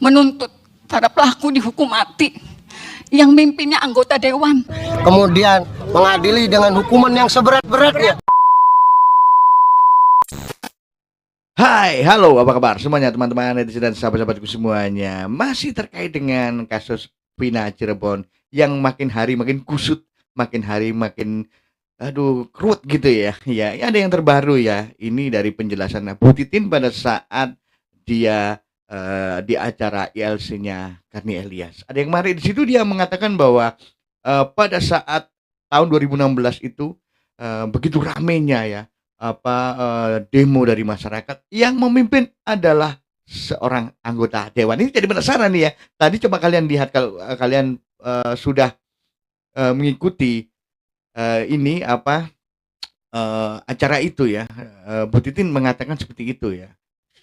menuntut para pelaku dihukum mati yang mimpinnya anggota dewan. Kemudian mengadili dengan hukuman yang seberat-beratnya. Hai, halo, apa kabar semuanya teman-teman netizen dan sahabat-sahabatku semuanya. Masih terkait dengan kasus Vina Cirebon yang makin hari makin kusut, makin hari makin keruut gitu ya. Ya, ada yang terbaru ya. Ini dari penjelasan Bu Titin pada saat dia di acara ILC-nya Karni Elias. Ada yang kemarin di situ dia mengatakan bahwa pada saat tahun 2016 itu begitu ramenya ya demo dari masyarakat yang memimpin adalah seorang anggota dewan. Ini jadi penasaran nih ya. Tadi coba kalian lihat kalau kalian sudah mengikuti acara itu ya. Bu Titin mengatakan seperti itu ya.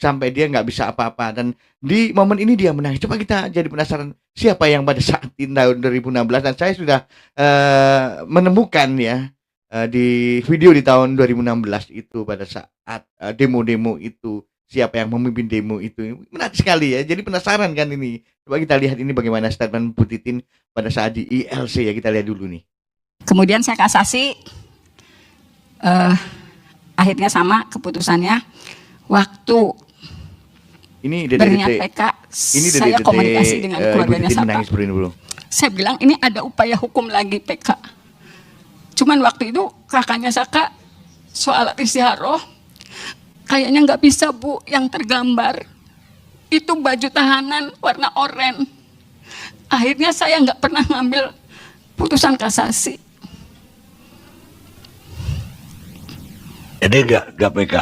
Sampai dia nggak bisa apa-apa dan di momen ini dia menangis. Coba kita jadi penasaran siapa yang pada saat ini tahun 2016 dan saya sudah menemukan ya di video di tahun 2016 itu pada saat demo-demo itu siapa yang memimpin demo itu. Menarik sekali ya. Jadi penasaran kan ini. Coba kita lihat ini bagaimana statement Bu Titin pada saat di ILC ya. Kita lihat dulu nih. Kemudian saya kasasi, akhirnya sama keputusannya. Waktu ini berniat PK, saya komunikasi dengan keluarganya Saka. Saya bilang ini ada upaya hukum lagi PK. Cuman waktu itu kakaknya Saka soal istiharoh kayaknya nggak bisa Bu, yang tergambar itu baju tahanan warna oranye. Akhirnya saya nggak pernah ngambil putusan kasasi. Jadi nggak PK?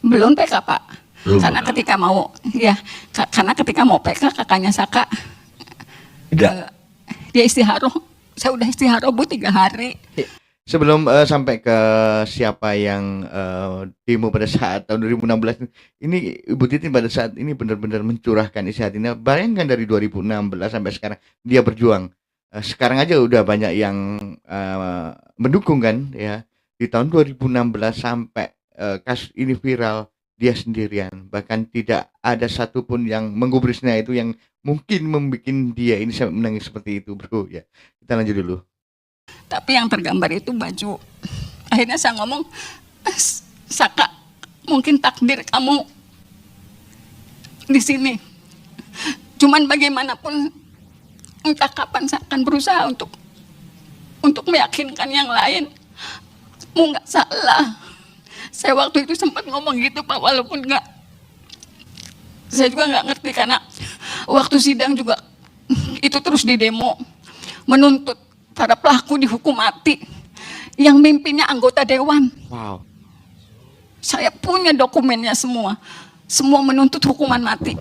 Belum PK Pak. Belum. Karena ketika mau PK kakaknya Saka dia istiharoh. Saya udah istiharoh Bu 3 hari. Sebelum sampai ke siapa yang demo pada saat tahun 2016 ini, Ibu Titin pada saat ini benar-benar mencurahkan isi hatinya. Bayangkan dari 2016 sampai sekarang dia berjuang. Sekarang aja udah banyak yang mendukung kan ya. Di tahun 2016 sampai kasus ini viral dia sendirian, bahkan tidak ada satupun yang menggubrisnya itu yang mungkin membuat dia ini sampai menangis seperti itu bro ya. Kita lanjut dulu. Tapi yang tergambar itu baju. Akhirnya saya ngomong, Saka, mungkin takdir kamu di sini. Cuman bagaimanapun entah kapan saya akan berusaha untuk meyakinkan yang lain. Kamu nggak salah. Saya waktu itu sempat ngomong gitu Pak, walaupun saya juga nggak ngerti karena waktu sidang juga itu terus di demo menuntut para pelaku dihukum mati yang mimpinnya anggota dewan. Wow. Saya punya dokumennya semua menuntut hukuman mati.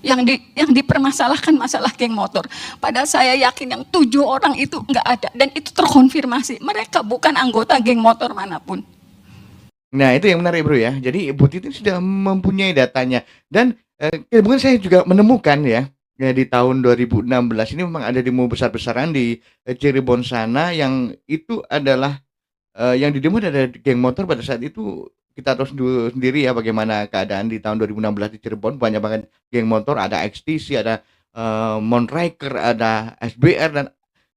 Yang dipermasalahkan masalah geng motor. Padahal saya yakin yang 7 orang itu nggak ada dan itu terkonfirmasi mereka bukan anggota geng motor manapun. Nah itu yang menarik bro ya. Jadi Bu Titin sudah mempunyai datanya dan mungkin saya juga menemukan ya di tahun 2016 ini memang ada demo besar-besaran di Cirebon sana yang itu adalah yang di demo ada geng motor pada saat itu. Kita tahu sendiri ya bagaimana keadaan di tahun 2016 di Cirebon, banyak banget geng motor, ada XTC, ada Monriker, ada SBR dan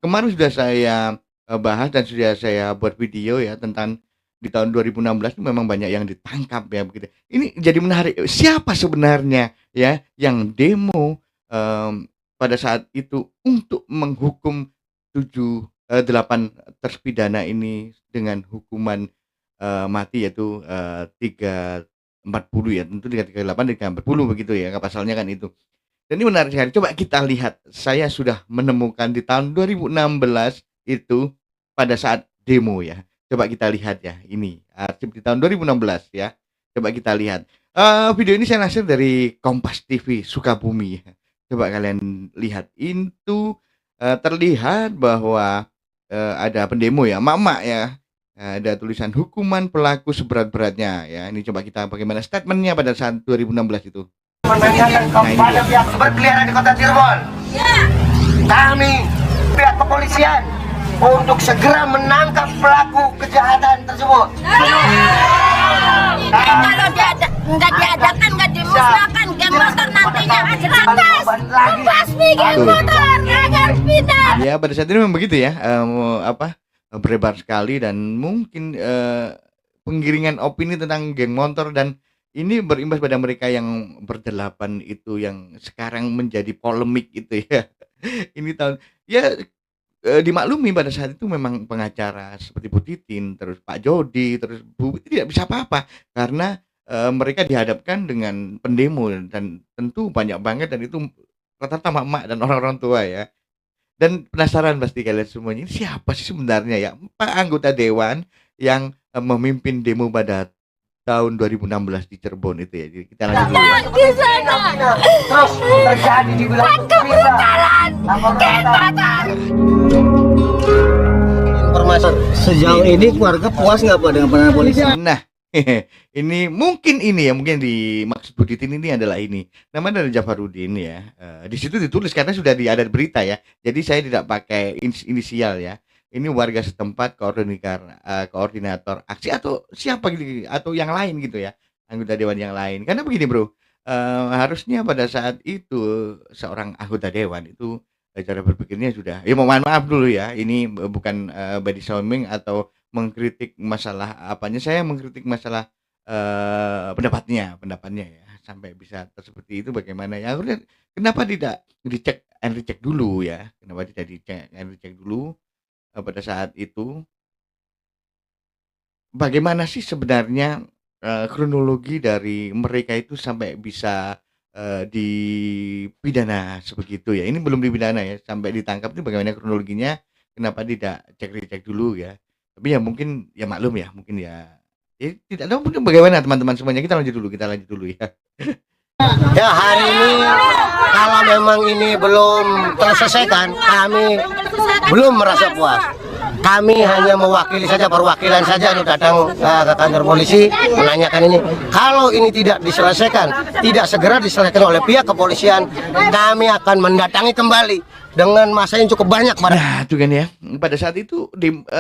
kemarin sudah saya bahas dan sudah saya buat video ya tentang di tahun 2016 itu memang banyak yang ditangkap ya begitu. Ini jadi menarik. Siapa sebenarnya ya yang demo pada saat itu untuk menghukum 8 terpidana ini dengan hukuman mati yaitu 340 ya, tentu 338 dan 340 begitu ya pasalnya kan itu. Dan ini menarik sekali. Coba kita lihat. Saya sudah menemukan di tahun 2016 itu pada saat demo ya. Coba kita lihat ya, ini arsip di tahun 2016 ya. Coba kita lihat. Video ini saya hasil dari Kompas TV Sukabumi. Coba kalian lihat itu terlihat bahwa ada pendemo ya, mama ya. Ada tulisan hukuman pelaku seberat-beratnya ya. Ini coba kita bagaimana statementnya pada saat 2016 itu. Menanyakan kepada pihak berkeliaran di kota Cirebon. Kami pihak kepolisian untuk segera menangkap pelaku kejahatan tersebut. Kalau nggak diadakan, nggak dimusnahkan geng motor nanti Membasmi geng motor agar pindah. Ya pada saat ini memang begitu ya, berebar sekali dan mungkin penggiringan opini tentang geng motor dan ini berimbas pada mereka yang berdelapan itu yang sekarang menjadi polemik itu ya. Ini tahun ya dimaklumi pada saat itu memang pengacara seperti Bu Titin, terus Pak Jody, terus Bu tidak bisa apa-apa karena mereka dihadapkan dengan pendemo dan tentu banyak banget dan itu rata-rata mak-mak dan orang-orang tua ya. Dan penasaran pasti kalian semuanya, ini siapa sih sebenarnya ya Pak anggota dewan yang memimpin demo pada tahun 2016 di Cirebon itu ya. Jadi kita lanjut dulu ya. Di sana. Terus terjadi di wilayah Kebutaran. Geng motor. Informasi sejauh ini keluarga puas nggak Pak dengan penanganan polisi? Nah, ini mungkin dimaksud Bu Titin ini adalah ini. Namanya dari Jafarudin ya. Di situ ditulis karena sudah ada berita ya. Jadi saya tidak pakai inisial ya. Ini warga setempat koordinator aksi atau siapa gitu atau yang lain gitu ya. Anggota dewan yang lain. Karena begini, Bro. Harusnya pada saat itu seorang anggota dewan itu cara berpikirnya sudah ya mohon maaf dulu ya. Ini bukan body shaming atau mengkritik masalah apanya, saya mengkritik masalah pendapatnya ya sampai bisa seperti itu bagaimana ya. Kenapa tidak dicek and recheck dulu ya, kenapa tidak dicek and recheck dulu pada saat itu bagaimana sih sebenarnya kronologi dari mereka itu sampai bisa dipidana sebegitu ya. Ini belum dipidana ya, sampai ditangkap itu bagaimana kronologinya, kenapa tidak cek recheck dulu ya. Tapi ya mungkin ya maklum ya, mungkin ya tidak tahu mungkin bagaimana teman-teman semuanya. Kita lanjut dulu ya. Ya hari ini kalau memang ini belum terselesaikan, kami belum merasa puas. Kami hanya mewakili saja, perwakilan saja untuk datang ke kantor polisi menanyakan ini. Kalau ini tidak diselesaikan, tidak segera diselesaikan oleh pihak kepolisian, kami akan mendatangi kembali dengan masa yang cukup banyak. Nah, itu kan ya. Pada saat itu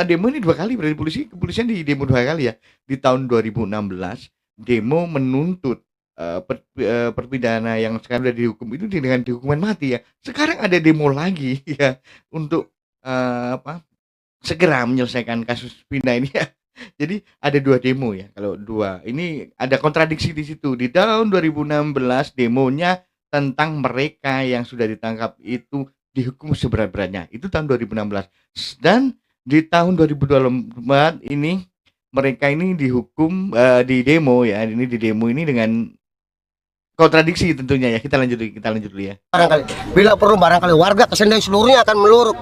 demo ini 2 kali berarti kepolisian di demo 2 kali ya. Di tahun 2016 demo menuntut perpidana yang sekarang sudah dihukum itu dengan dihukuman mati ya. Sekarang ada demo lagi ya untuk segera menyelesaikan kasus Vina ini ya. Jadi ada 2 demo ya. Kalau 2 ini ada kontradiksi di situ. Di tahun 2016 demonya tentang mereka yang sudah ditangkap itu dihukum seberat-beratnya. Itu tahun 2016. Dan di tahun 2024 ini mereka ini dihukum di demo ya. Ini di demo ini dengan kontradiksi tentunya ya. Kita lanjut dulu ya. Barangkali bila perlu barangkali warga Kesendang seluruhnya akan meluruk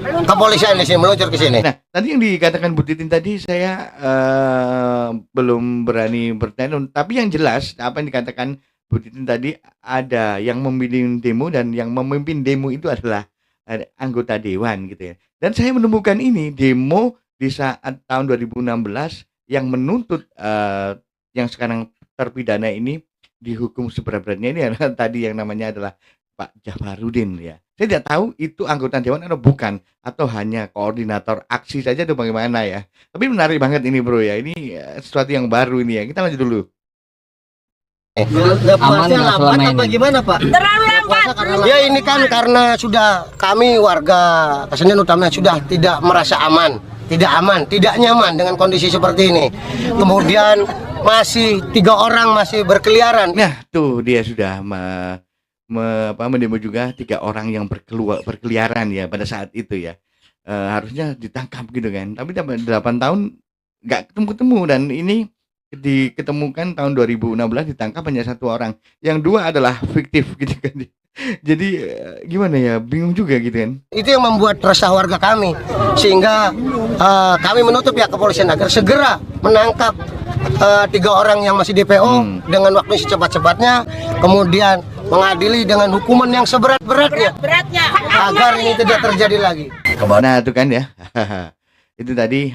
kepolisian di sini, meluncur ke sini. Nah, tadi yang dikatakan Bu Titin tadi saya belum berani bertanya, tapi yang jelas apa yang dikatakan Bu Titin tadi ada yang memimpin demo dan yang memimpin demo itu adalah anggota dewan gitu ya. Dan saya menemukan ini demo di saat tahun 2016 yang menuntut yang sekarang terpidana ini dihukum seberat-beratnya ini adalah tadi yang namanya adalah Pak Jafarudin ya. Saya tidak tahu itu anggota dewan atau bukan, atau hanya koordinator aksi saja atau bagaimana ya. Tapi menarik banget ini bro ya, ini sesuatu yang baru ini ya. Kita lanjut dulu. Aman lambat apa gimana Pak? Terlalu lambat. Ya ini kan karena sudah kami warga Kesenian utamanya sudah tidak merasa aman, tidak nyaman dengan kondisi seperti ini. Kemudian masih 3 orang masih berkeliaran. Nah tuh dia sudah mendemo juga 3 orang yang berkeliaran ya pada saat itu ya. Harusnya ditangkap gitu kan. Tapi 8 tahun nggak ketemu dan ini diketemukan tahun 2016 ditangkap hanya 1 orang. Yang 2 adalah fiktif gitu kan. Jadi gimana ya, bingung juga gitu kan. Itu yang membuat resah warga kami, sehingga kami menuntut pihak kepolisian agar segera menangkap 3 orang yang masih DPO dengan waktu secepat-cepatnya, kemudian mengadili dengan hukuman yang seberat-beratnya agar ini tidak terjadi lagi. Nah itu kan ya. Itu tadi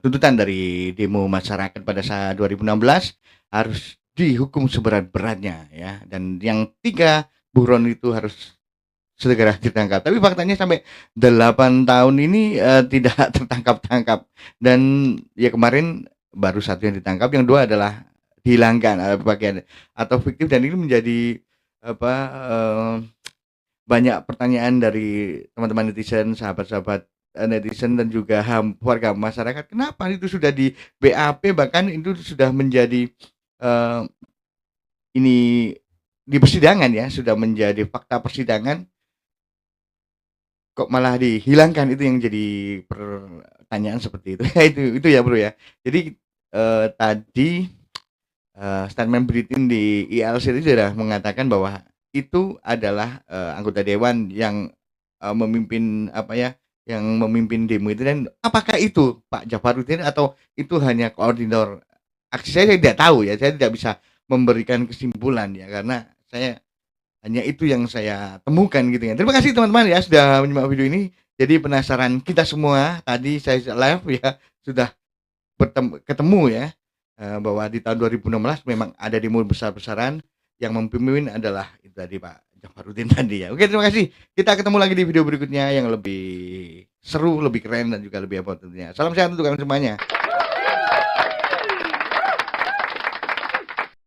tuntutan dari demo masyarakat pada saat 2016 harus dihukum seberat-beratnya ya, dan yang 3 buron itu harus segera ditangkap. Tapi faktanya sampai 8 tahun ini tidak tertangkap-tangkap. Dan ya kemarin baru 1 yang ditangkap, yang 2 adalah dihilangkan bagian atau fiktif, dan ini menjadi apa banyak pertanyaan dari teman-teman netizen, sahabat-sahabat netizen dan juga warga masyarakat. Kenapa itu sudah di BAP, bahkan itu sudah menjadi eh, ini di persidangan ya, sudah menjadi fakta persidangan, kok malah dihilangkan, itu yang jadi pertanyaan seperti itu. Itu ya bro ya. Jadi tadi statement Britin di ILC itu sudah mengatakan bahwa itu adalah anggota dewan yang memimpin yang memimpin demo itu, dan apakah itu Pak Jafarudin atau itu hanya koordinator aksi, saya tidak tahu ya, saya tidak bisa memberikan kesimpulan ya, karena saya hanya itu yang saya temukan gitu ya. Terima kasih teman-teman ya sudah menyimak video ini. Jadi penasaran kita semua, tadi saya live ya sudah ketemu ya bahwa di tahun 2016 memang ada demo besar-besaran, yang memimpin adalah itu tadi Pak Jafarudin tadi ya. Oke, terima kasih. Kita ketemu lagi di video berikutnya yang lebih seru, lebih keren dan juga lebih apa tentunya. Salam sehat untuk kalian semuanya.